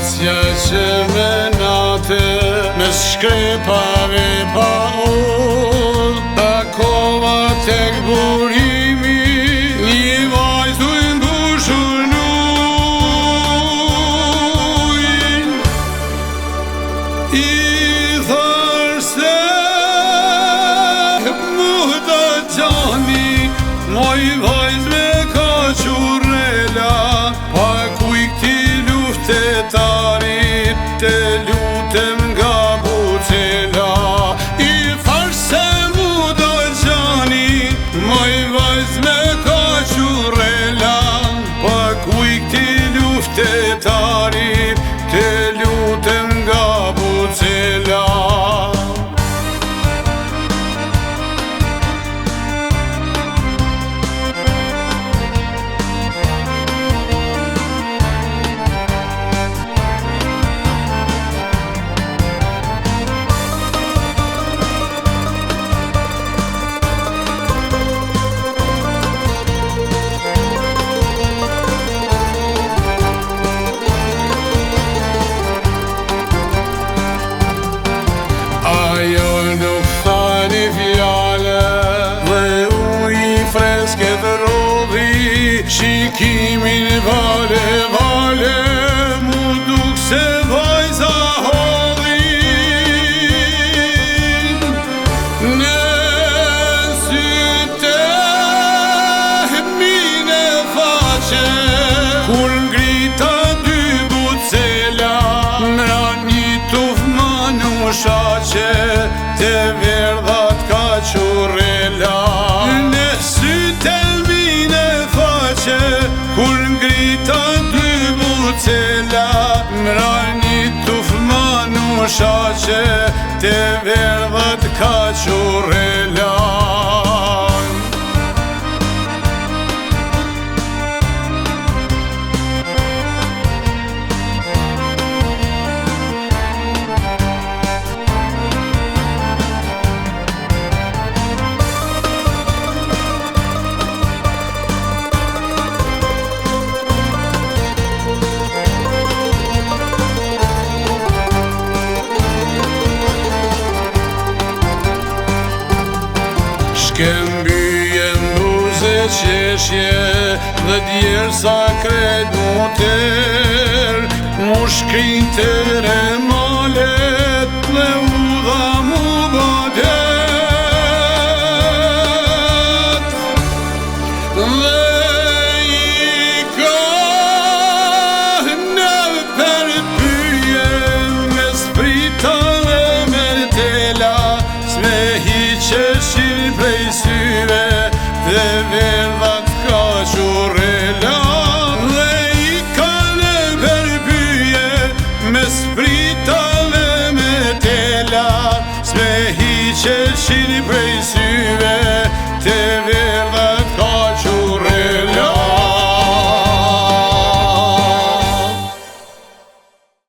asja që me nate, me shkrepave pa ull, takova tek burimi, një vajzu mbushur n'ujin. I thër se mu të gjani, moj vajz me ka qurela, pa kuj këti luftetarit, te lutem nga bucela. I thër se mu të gjani, moj vajz me ka qurela, pa kuj këti luftetarit, te lutem nga bucela. Ajo nuk tha një fjale, dhe uj i fresket rodhi, shikimin vale vale, mu duk se vajza hodhin. Në syte mine faqe, kur ngrita dy bucela, mra një tuf manushaqe, te verdhat ka qurela. Në syte mine faqe, kur ngrita dy bucela, mra një tuf manushaqe, te verdhat ka qurela. Shkembyje mbuze qeshje, dhe djerë sa kret mu ter, mu shkrin të remalet, dhe udha mu badet. Dhe i ka në përpyje, me sprita dhe me tela, s'me hiqeshin prej syve, dhe verdhat ka qurela. Dhe i ka në përpyje, me sprita dhe me tela, s'me hiqeshin prej